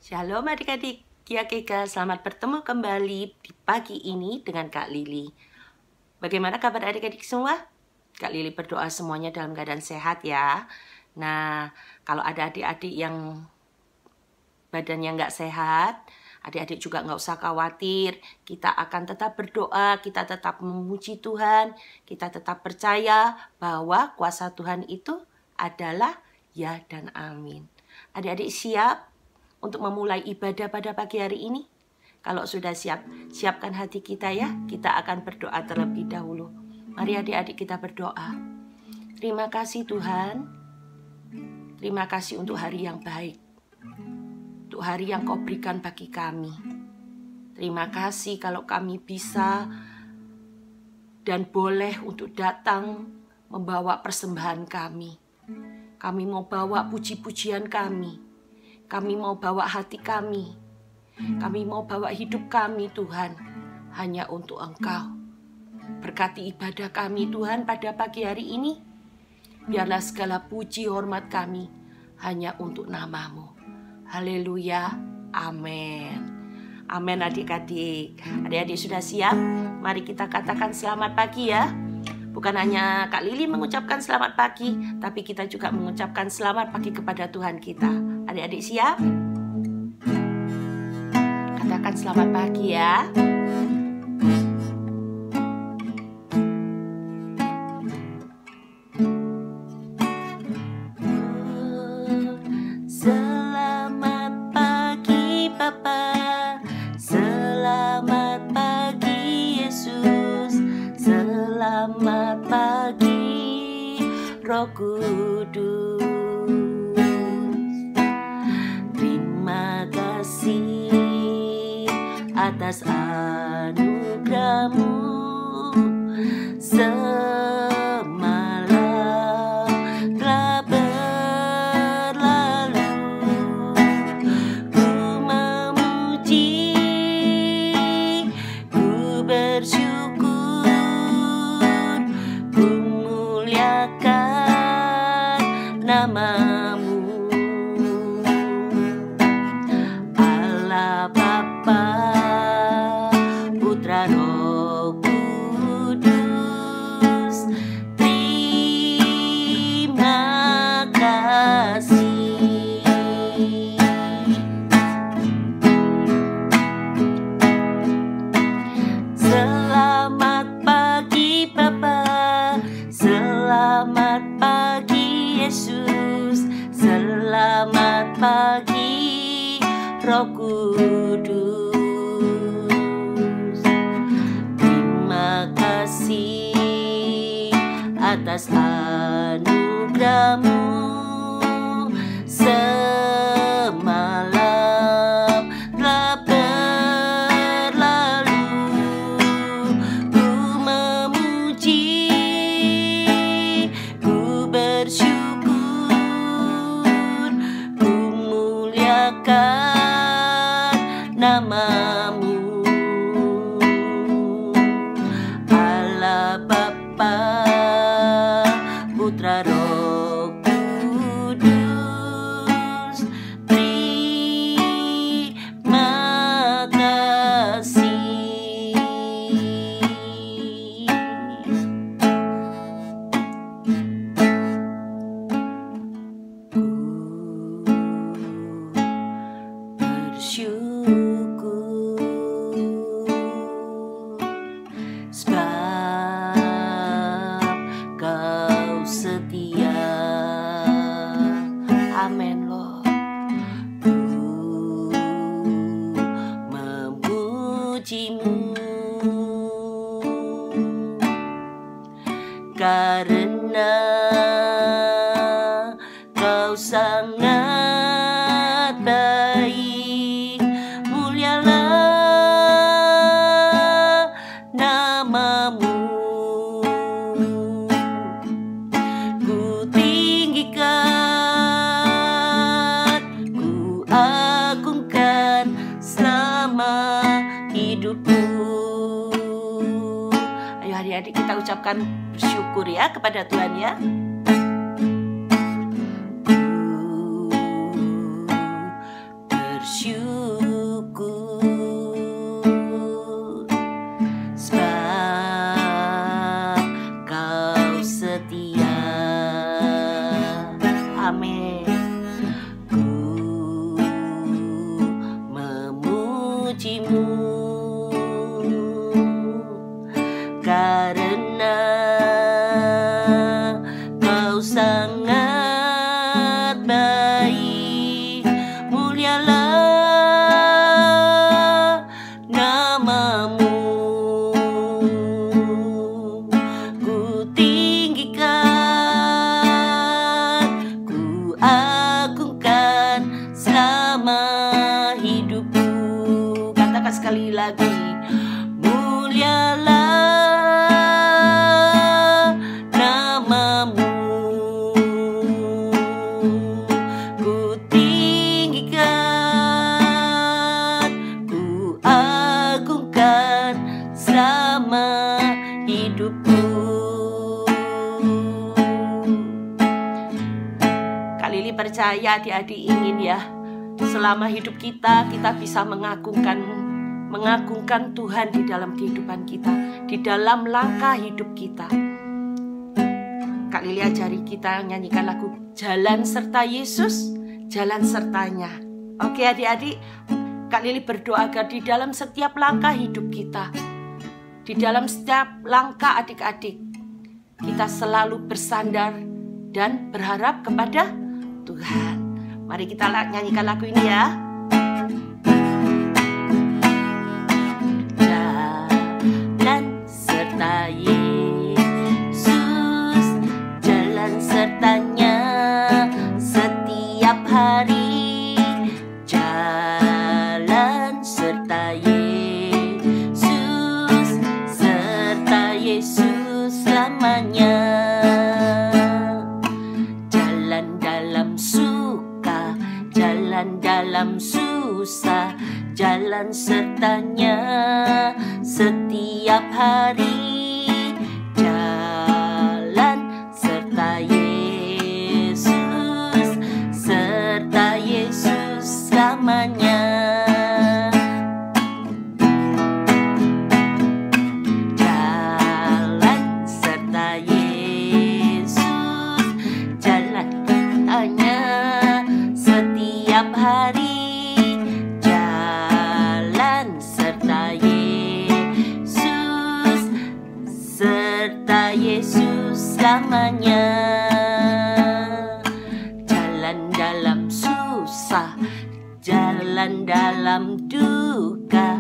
Shalom adik-adik, Kia Keka, selamat bertemu kembali di pagi ini dengan Kak Lili. Bagaimana kabar adik-adik semua? Kak Lili berdoa semuanya dalam keadaan sehat ya. Nah, kalau ada adik-adik yang badannya nggak sehat, adik-adik juga nggak usah khawatir. Kita akan tetap berdoa, kita tetap memuji Tuhan, kita tetap percaya bahwa kuasa Tuhan itu adalah ya dan amin. Adik-adik siap untuk memulai ibadah pada pagi hari ini? Kalau sudah siap, siapkan hati kita ya. Kita akan berdoa terlebih dahulu. Mari adik-adik kita berdoa. Terima kasih Tuhan. Terima kasih untuk hari yang baik. Untuk hari yang Kau berikan bagi kami. Terima kasih kalau kami bisa dan boleh untuk datang membawa persembahan kami. Kami mau bawa puji-pujian kami. Kami mau bawa hati kami. Kami mau bawa hidup kami Tuhan. Hanya untuk Engkau. Berkati ibadah kami Tuhan pada pagi hari ini. Biarlah segala puji hormat kami hanya untuk nama-Mu. Haleluya. Amin. Amin adik-adik. Adik-adik sudah siap? Mari kita katakan selamat pagi ya. Bukan hanya Kak Lili mengucapkan selamat pagi, tapi kita juga mengucapkan selamat pagi kepada Tuhan kita. Adik-adik siap? Katakan selamat pagi ya. Selamat pagi Papa. Selamat pagi Yesus. Selamat pagi Roh Kudus. Terima kasih atas anugerah-Mu. Semalam telah berlalu. Ku memuji, ku bersyukur, ku muliakan nama-Mu. Allah Bapa, Putra Roh Kudus, terima kasih. Selamat pagi Bapa, selamat pagi Yesus, selamat pagi Roh Kudus. Terima kasih atas anugerah-Mu. Semalam telah berlalu. Ku memuji, ku bersyukur, ku muliakan nama-Mu. Allah Bapa, Putra Roh Kudus, terima kasih. Ku bersyukur sebab Kau setia. Amin loh. Ku memuji-Mu karena Kau sangat baik. Mulialah nama-Mu. Ku tinggikan, ku agungkan selama hidupku. Ayo adik-adik kita ucapkan bersyukur ya kepada Tuhan ya. Ku bersyukur lagi. Mulialah namamu, ku tinggikan, ku agungkan selama hidupku. Kak Lili percaya adik-adik ingin ya, selama hidup kita bisa mengagungkan Tuhan di dalam kehidupan kita, di dalam langkah hidup kita. Kak Lili ajari kita nyanyikan lagu Jalan Serta Yesus, Jalan Sertanya. Oke adik-adik, Kak Lili berdoa agar di dalam setiap langkah hidup kita, di dalam setiap langkah adik-adik, kita selalu bersandar dan berharap kepada Tuhan. Mari kita nyanyikan lagu ini ya. Jalan serta Yesus, jalan sertanya setiap hari. Jalan serta Yesus, serta Yesus selamanya. Jalan dalam suka, jalan dalam susah, jalan sertanya setiap hari. Jalan serta Yesus, serta Yesus selamanya. Jalan serta Yesus, jalan sertanya setiap hari. Jalan serta Yesus, serta Yesus selamanya. Jalan dalam susah, jalan dalam duka,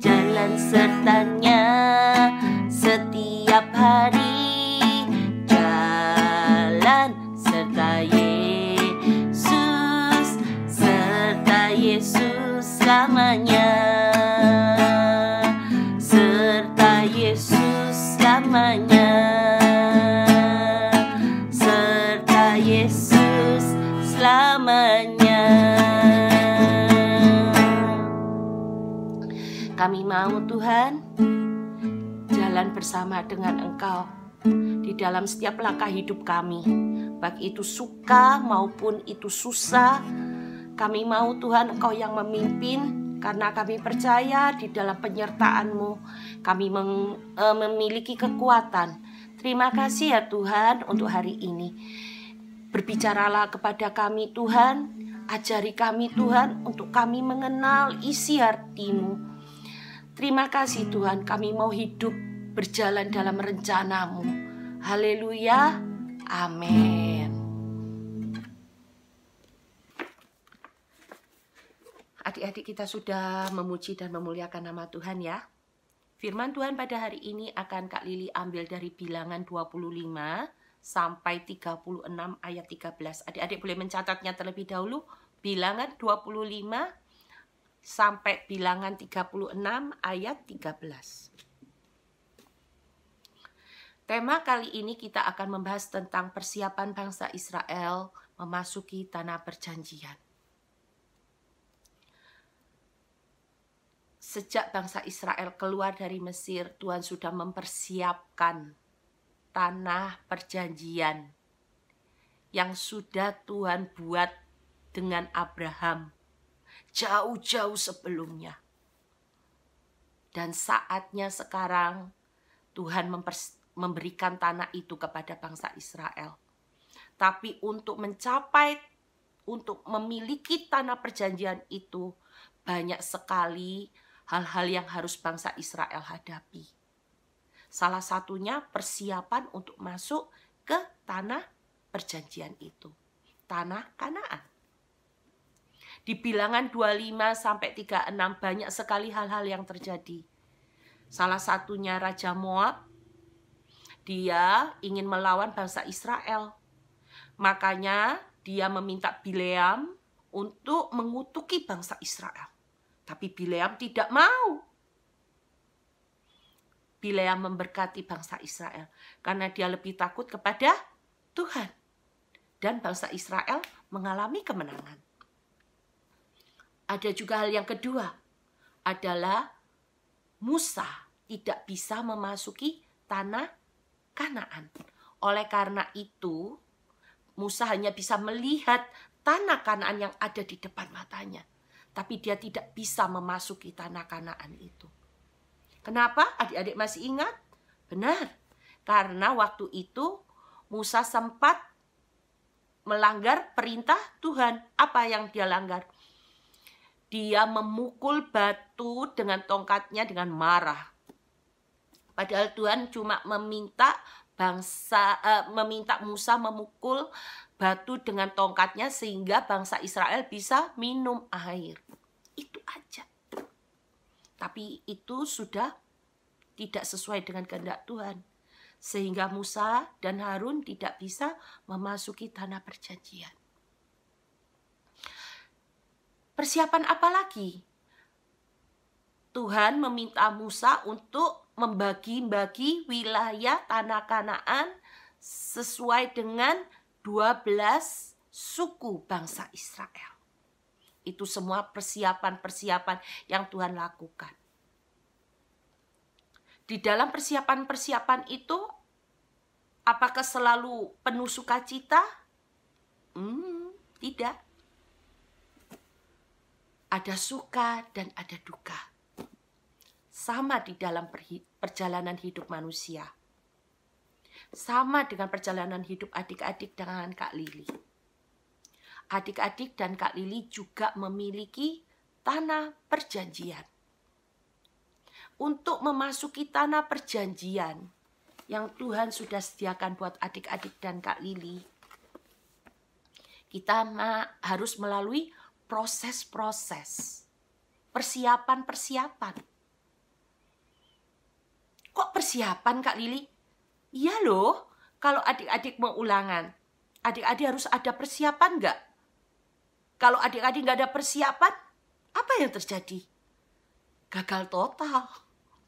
jalan sertanya setiap hari. Jalan serta Yesus, serta Yesus selamanya. Serta Yesus selamanya. Serta Yesus selamanya. Kami mau Tuhan jalan bersama dengan Engkau di dalam setiap langkah hidup kami, baik itu suka maupun itu susah. Kami mau Tuhan Engkau yang memimpin, karena kami percaya di dalam penyertaan-Mu kami memiliki kekuatan. Terima kasih ya Tuhan untuk hari ini. Berbicaralah kepada kami Tuhan, ajari kami Tuhan untuk kami mengenal isi hati-Mu. Terima kasih Tuhan, kami mau hidup berjalan dalam rencana-Mu. Haleluya, amin. Adik-adik, kita sudah memuji dan memuliakan nama Tuhan ya. Firman Tuhan pada hari ini akan Kak Lili ambil dari Bilangan 25 sampai 36 ayat 13. Adik-adik boleh mencatatnya terlebih dahulu. Bilangan 25 sampai Bilangan 36 ayat 13. Tema kali ini kita akan membahas tentang persiapan bangsa Israel memasuki tanah perjanjian. Sejak bangsa Israel keluar dari Mesir, Tuhan sudah mempersiapkan tanah perjanjian yang sudah Tuhan buat dengan Abraham jauh-jauh sebelumnya. Dan saatnya sekarang Tuhan memberikan tanah itu kepada bangsa Israel. Tapi untuk memiliki tanah perjanjian itu, banyak sekali hal-hal yang harus bangsa Israel hadapi. Salah satunya persiapan untuk masuk ke tanah perjanjian itu, tanah Kanaan. Di Bilangan 25 sampai 36 banyak sekali hal-hal yang terjadi. Salah satunya Raja Moab, dia ingin melawan bangsa Israel. Makanya dia meminta Bileam untuk mengutuki bangsa Israel. Tapi Bileam tidak mau. Bileam memberkati bangsa Israel karena dia lebih takut kepada Tuhan. Dan bangsa Israel mengalami kemenangan. Ada juga hal yang kedua, adalah Musa tidak bisa memasuki tanah Kanaan. Oleh karena itu, Musa hanya bisa melihat tanah Kanaan yang ada di depan matanya. Tapi dia tidak bisa memasuki tanah Kanaan itu. Kenapa? Adik-adik masih ingat? Benar. Karena waktu itu Musa sempat melanggar perintah Tuhan. Apa yang dia langgar? Dia memukul batu dengan tongkatnya dengan marah. Padahal Tuhan cuma meminta Musa memukul batu dengan tongkatnya sehingga bangsa Israel bisa minum air. Itu aja. Tapi itu sudah tidak sesuai dengan kehendak Tuhan. Sehingga Musa dan Harun tidak bisa memasuki tanah perjanjian. Persiapan apa lagi? Tuhan meminta Musa untuk membagi-bagi wilayah tanah Kanaan sesuai dengan 12 suku bangsa Israel. Itu semua persiapan-persiapan yang Tuhan lakukan. Di dalam persiapan-persiapan itu, apakah selalu penuh sukacita? Tidak. Ada suka dan ada duka. Sama di dalam perjalanan hidup manusia. Sama dengan perjalanan hidup adik-adik dengan Kak Lili. Adik-adik dan Kak Lili juga memiliki tanah perjanjian. Untuk memasuki tanah perjanjian yang Tuhan sudah sediakan buat adik-adik dan Kak Lili, kita harus melalui proses-proses, persiapan-persiapan. Kok persiapan, Kak Lili? Iya loh, kalau adik-adik mau ulangan, adik-adik harus ada persiapan nggak? Kalau adik-adik nggak ada persiapan, apa yang terjadi? Gagal total,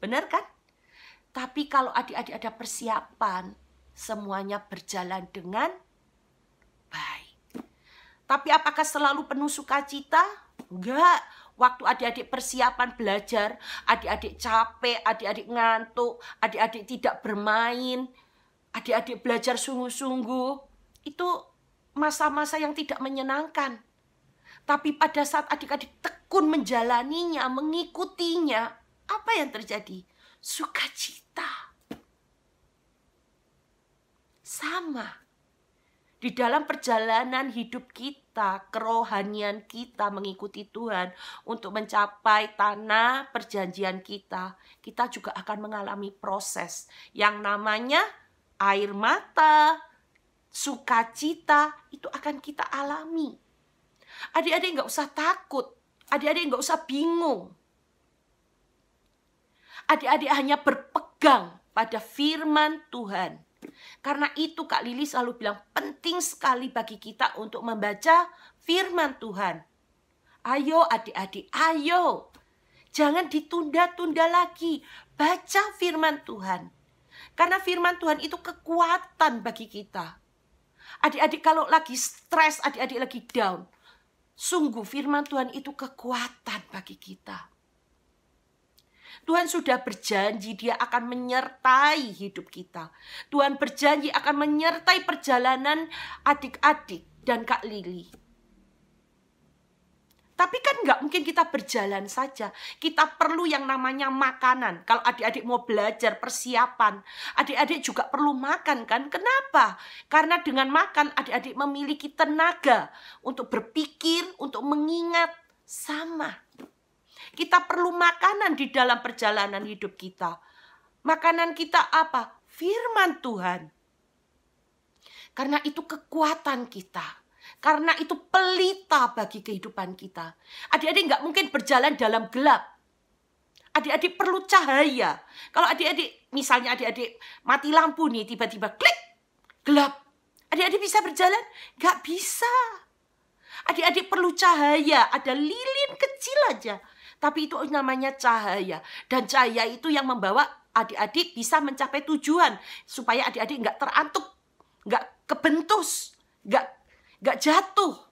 benar kan? Tapi kalau adik-adik ada persiapan, semuanya berjalan dengan baik. Tapi apakah selalu penuh sukacita? Enggak. Waktu adik-adik persiapan belajar, adik-adik capek, adik-adik ngantuk, adik-adik tidak bermain, adik-adik belajar sungguh-sungguh, itu masa-masa yang tidak menyenangkan. Tapi pada saat adik-adik tekun menjalaninya, mengikutinya, apa yang terjadi? Sukacita. Sama. Di dalam perjalanan hidup kita, kerohanian kita mengikuti Tuhan untuk mencapai tanah perjanjian kita, kita juga akan mengalami proses yang namanya air mata, sukacita, itu akan kita alami. Adik-adik nggak usah takut, adik-adik nggak usah bingung. Adik-adik hanya berpegang pada firman Tuhan. Karena itu Kak Lili selalu bilang penting sekali bagi kita untuk membaca firman Tuhan. Ayo adik-adik, ayo. Jangan ditunda-tunda lagi. Baca firman Tuhan. Karena firman Tuhan itu kekuatan bagi kita. Adik-adik kalau lagi stres, adik-adik lagi down, sungguh firman Tuhan itu kekuatan bagi kita. Tuhan sudah berjanji dia akan menyertai hidup kita. Tuhan berjanji akan menyertai perjalanan adik-adik dan Kak Lili. Tapi kan nggak mungkin kita berjalan saja. Kita perlu yang namanya makanan. Kalau adik-adik mau belajar persiapan, adik-adik juga perlu makan kan? Kenapa? Karena dengan makan adik-adik memiliki tenaga untuk berpikir, untuk mengingat sama. Kita perlu makanan di dalam perjalanan hidup kita. Makanan kita apa? Firman Tuhan. Karena itu kekuatan kita. Karena itu pelita bagi kehidupan kita. Adik-adik nggak mungkin berjalan dalam gelap. Adik-adik perlu cahaya. Kalau adik-adik, misalnya adik-adik mati lampu nih, tiba-tiba klik, gelap. Adik-adik bisa berjalan? Nggak bisa. Adik-adik perlu cahaya, ada lilin kecil aja. Tapi itu namanya cahaya. Dan cahaya itu yang membawa adik-adik bisa mencapai tujuan, supaya adik-adik nggak terantuk, nggak kebentus, nggak jatuh.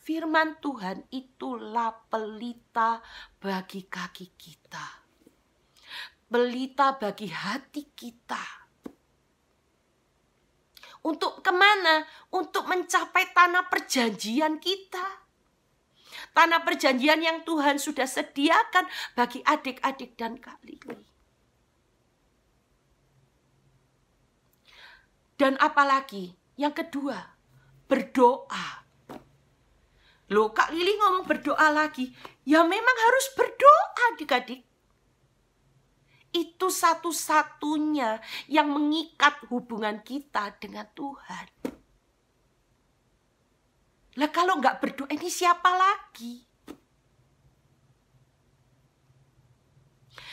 Firman Tuhan itulah pelita bagi kaki kita, pelita bagi hati kita. Untuk kemana? Untuk mencapai tanah perjanjian kita. Tanah perjanjian yang Tuhan sudah sediakan bagi adik-adik dan Kak Lili. Dan apalagi? Yang kedua, berdoa. Loh, Kak Lili ngomong berdoa lagi. Ya memang harus berdoa, adik-adik. Itu satu-satunya yang mengikat hubungan kita dengan Tuhan. Lah kalau nggak berdoa, ini siapa lagi?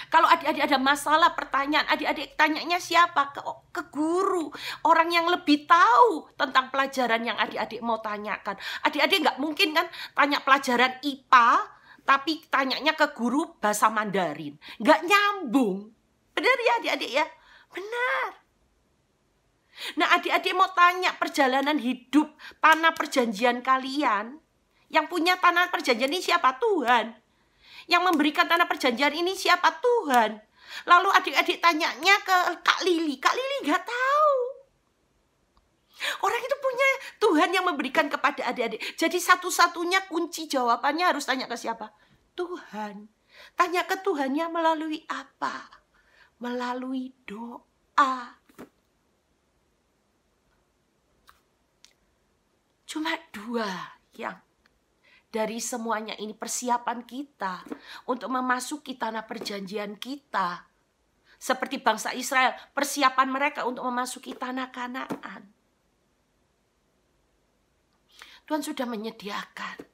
Kalau adik-adik ada masalah, pertanyaan, adik-adik tanyanya siapa? Ke guru, orang yang lebih tahu tentang pelajaran yang adik-adik mau tanyakan. Adik-adik nggak mungkin kan tanya pelajaran IPA, tapi tanyanya ke guru bahasa Mandarin. Nggak nyambung. Benar ya adik-adik ya? Benar. Nah, adik-adik mau tanya perjalanan hidup tanah perjanjian kalian. Yang punya tanah perjanjian ini siapa? Tuhan. Yang memberikan tanah perjanjian ini siapa? Tuhan. Lalu adik-adik tanyanya ke Kak Lili. Kak Lili nggak tahu. Orang itu punya Tuhan yang memberikan kepada adik-adik. Jadi satu-satunya kunci jawabannya harus tanya ke siapa? Tuhan. Tanya ke Tuhannya melalui apa? Melalui doa. Cuma dua yang dari semuanya ini persiapan kita untuk memasuki tanah perjanjian kita. Seperti bangsa Israel, persiapan mereka untuk memasuki tanah Kanaan. Tuhan sudah menyediakan.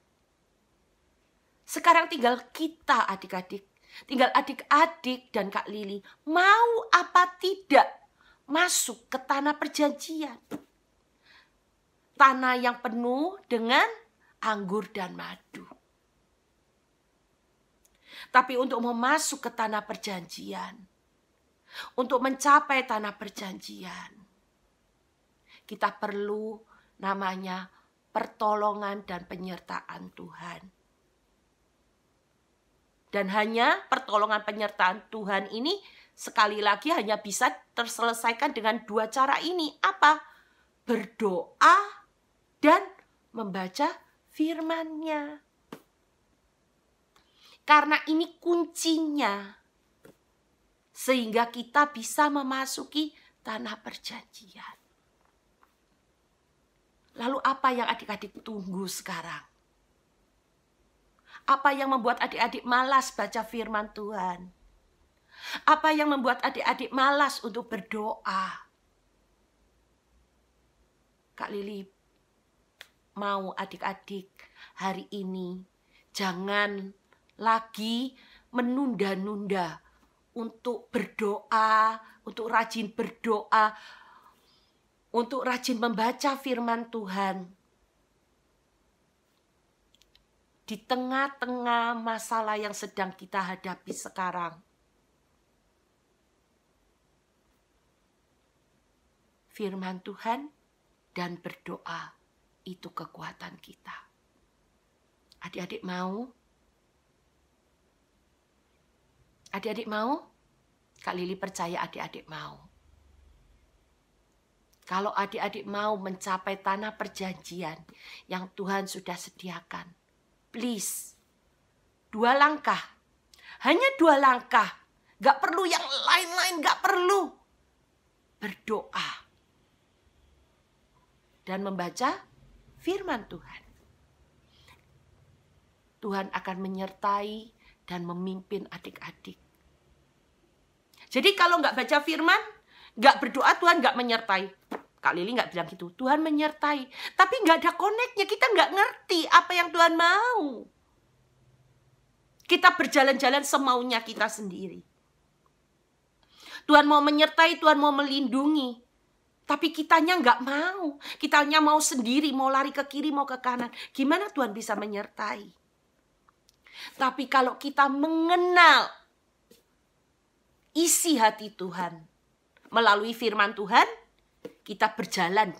Sekarang tinggal kita adik-adik, tinggal adik-adik dan Kak Lili, mau apa tidak masuk ke tanah perjanjian. Tanah yang penuh dengan anggur dan madu. Tapi untuk memasuk ke tanah perjanjian, untuk mencapai tanah perjanjian, kita perlu namanya pertolongan dan penyertaan Tuhan. Dan hanya pertolongan penyertaan Tuhan ini sekali lagi hanya bisa terselesaikan dengan dua cara ini. Apa? Berdoa dan membaca firman-Nya. Karena ini kuncinya. Sehingga kita bisa memasuki tanah perjanjian. Lalu apa yang adik-adik tunggu sekarang? Apa yang membuat adik-adik malas baca firman Tuhan? Apa yang membuat adik-adik malas untuk berdoa? Kak Lili mau adik-adik hari ini jangan lagi menunda-nunda untuk berdoa, untuk rajin berdoa, untuk rajin membaca firman Tuhan. Di tengah-tengah masalah yang sedang kita hadapi sekarang. Firman Tuhan dan berdoa itu kekuatan kita. Adik-adik mau? Adik-adik mau? Kak Lili percaya adik-adik mau. Kalau adik-adik mau mencapai tanah perjanjian yang Tuhan sudah sediakan, please, 2 langkah. Hanya 2 langkah. Gak perlu yang lain-lain, gak perlu. Berdoa. Dan membaca firman Tuhan. Tuhan akan menyertai dan memimpin adik-adik. Jadi kalau nggak baca firman, nggak berdoa, Tuhan nggak menyertai. Kak Lili nggak bilang gitu. Tuhan menyertai. Tapi nggak ada connect-nya. Kita nggak ngerti apa yang Tuhan mau. Kita berjalan-jalan semaunya kita sendiri. Tuhan mau menyertai, Tuhan mau melindungi. Tapi kitanya nggak mau. Kitanya mau sendiri, mau lari ke kiri, mau ke kanan. Gimana Tuhan bisa menyertai? Tapi kalau kita mengenal isi hati Tuhan melalui firman Tuhan, kita berjalan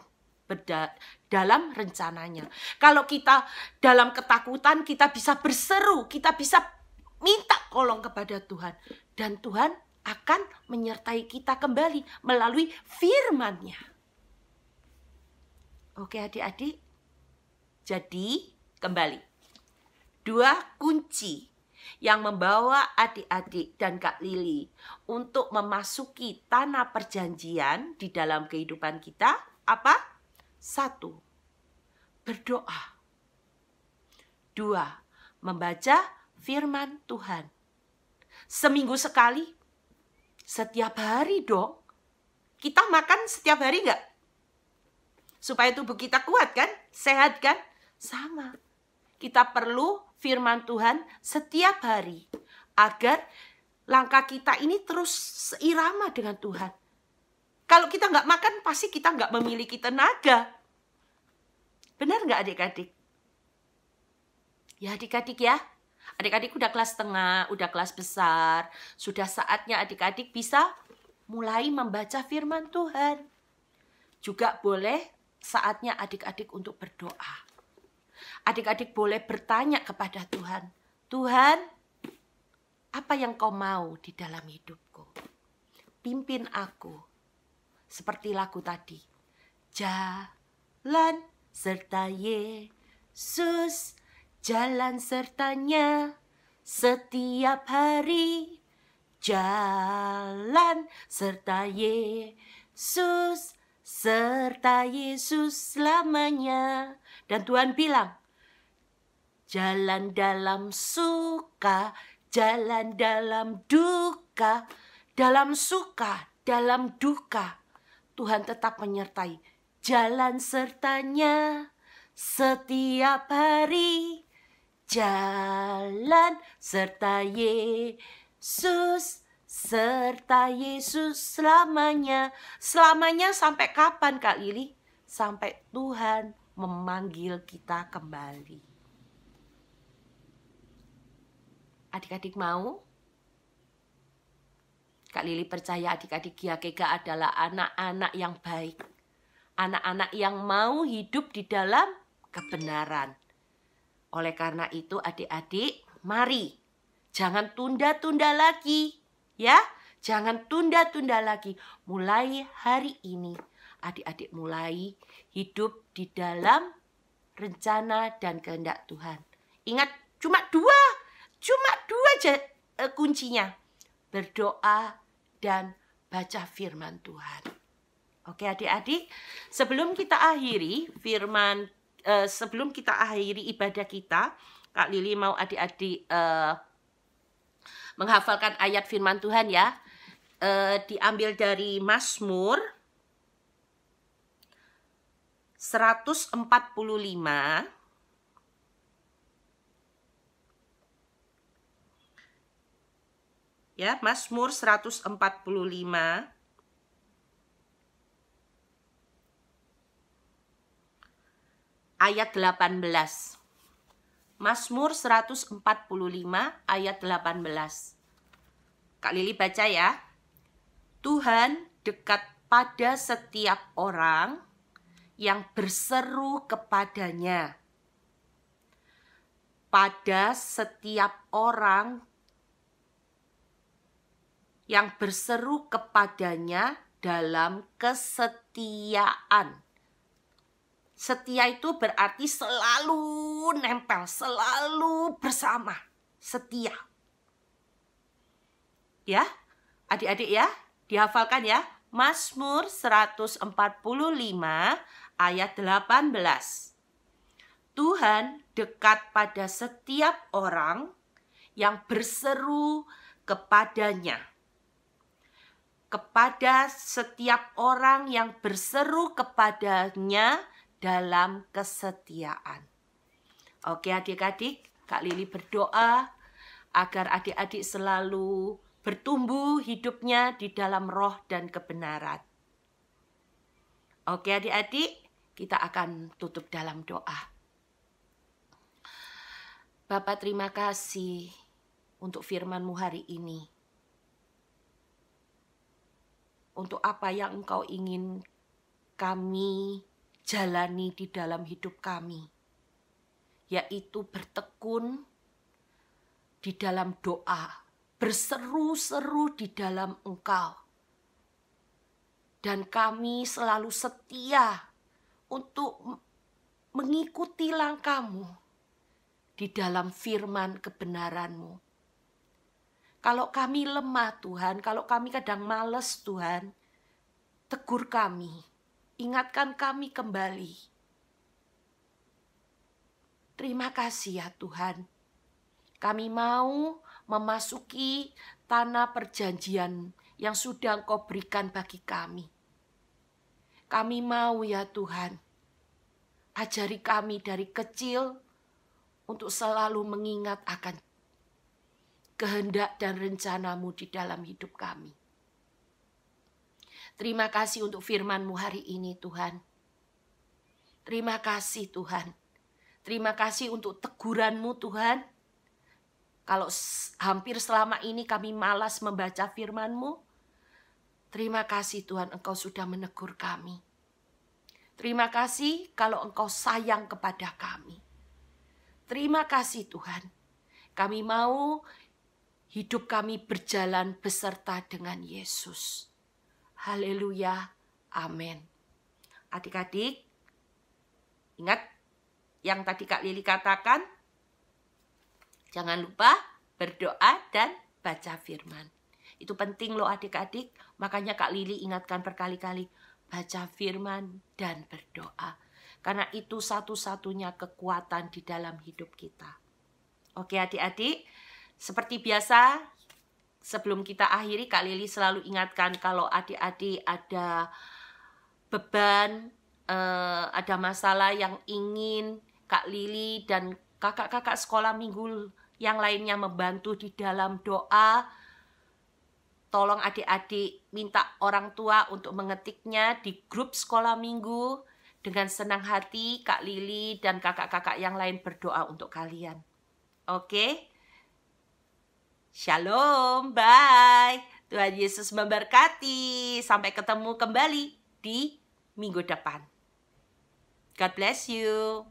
dalam rencananya. Kalau kita dalam ketakutan, kita bisa berseru, kita bisa minta tolong kepada Tuhan. Dan Tuhan akan menyertai kita kembali melalui firman-Nya. Oke adik-adik, jadi kembali. 2 kunci yang membawa adik-adik dan Kak Lili untuk memasuki tanah perjanjian di dalam kehidupan kita, apa? 1. Berdoa. 2. Membaca firman Tuhan. Seminggu sekali, setiap hari dong. Kita makan setiap hari enggak? Supaya tubuh kita kuat kan? Sehat kan? Sama. Kita perlu firman Tuhan setiap hari. Agar langkah kita ini terus seirama dengan Tuhan. Kalau kita nggak makan, pasti kita nggak memiliki tenaga. Benar nggak adik-adik? Ya adik-adik ya. Adik-adik udah kelas tengah, udah kelas besar. Sudah saatnya adik-adik bisa mulai membaca firman Tuhan. Juga boleh saatnya adik-adik untuk berdoa. Adik-adik boleh bertanya kepada Tuhan. Tuhan, apa yang kau mau di dalam hidupku? Pimpin aku. Seperti lagu tadi. Jalan serta Yesus, jalan sertanya setiap hari. Jalan serta Yesus, serta Yesus selamanya. Dan Tuhan bilang, jalan dalam suka, jalan dalam duka, dalam suka, dalam duka. Tuhan tetap menyertai. Jalan sertanya setiap hari. Jalan serta Yesus, serta Yesus selamanya. Selamanya sampai kapan Kak Lili? Sampai Tuhan memanggil kita kembali. Adik-adik mau? Kak Lili percaya adik-adik GKK adalah anak-anak yang baik. Anak-anak yang mau hidup di dalam kebenaran. Oleh karena itu adik-adik, mari jangan tunda-tunda lagi. Ya, jangan tunda-tunda lagi. Mulai hari ini, adik-adik mulai hidup di dalam rencana dan kehendak Tuhan. Ingat, cuma dua aja kuncinya. Berdoa dan baca firman Tuhan. Oke adik-adik, sebelum kita akhiri ibadah kita, Kak Lili mau adik-adik menghafalkan ayat firman Tuhan ya. Diambil dari Mazmur 145. Ya, Mazmur 145 ayat 18. Mazmur 145 ayat 18. Kak Lili baca ya. Tuhan dekat pada setiap orang yang berseru kepadanya. Pada setiap orang yang berseru kepadanya dalam kesetiaan. Setia itu berarti selalu nempel, selalu bersama. Setia. Ya, adik-adik ya, dihafalkan ya. Mazmur 145 ayat 18. Tuhan dekat pada setiap orang yang berseru kepadanya. Kepada setiap orang yang berseru kepadanya dalam kesetiaan. Oke adik-adik, Kak Lili berdoa agar adik-adik selalu bertumbuh hidupnya di dalam roh dan kebenaran. Oke adik-adik, kita akan tutup dalam doa. Bapa, terima kasih untuk firman-Mu hari ini. Untuk apa yang Engkau ingin kami jalani di dalam hidup kami, yaitu bertekun di dalam doa, berseru-seru di dalam Engkau. Dan kami selalu setia untuk mengikuti langkah-Mu di dalam firman kebenaran-Mu. Kalau kami lemah Tuhan, kalau kami kadang males Tuhan, tegur kami, ingatkan kami kembali. Terima kasih ya Tuhan. Kami mau memasuki tanah perjanjian yang sudah Engkau berikan bagi kami. Kami mau ya Tuhan, ajari kami dari kecil untuk selalu mengingat akan kehendak dan rencana-Mu di dalam hidup kami. Terima kasih untuk firman-Mu hari ini Tuhan. Terima kasih Tuhan. Terima kasih untuk teguran-Mu Tuhan. Kalau hampir selama ini kami malas membaca firman-Mu, terima kasih Tuhan Engkau sudah menegur kami. Terima kasih kalau Engkau sayang kepada kami. Terima kasih Tuhan. Kami mau hidup kami berjalan beserta dengan Yesus. Haleluya. Amin. Adik-adik, ingat yang tadi Kak Lili katakan, jangan lupa berdoa dan baca firman. Itu penting loh adik-adik, makanya Kak Lili ingatkan berkali-kali, baca firman dan berdoa. Karena itu satu-satunya kekuatan di dalam hidup kita. Oke adik-adik, seperti biasa sebelum kita akhiri Kak Lili selalu ingatkan kalau adik-adik ada beban, ada masalah yang ingin Kak Lili dan kakak-kakak sekolah minggu yang lainnya membantu di dalam doa. Tolong adik-adik minta orang tua untuk mengetiknya di grup sekolah minggu. Dengan senang hati Kak Lili dan kakak-kakak yang lain berdoa untuk kalian. Oke? Shalom, bye. Tuhan Yesus memberkati. Sampai ketemu kembali di minggu depan. God bless you.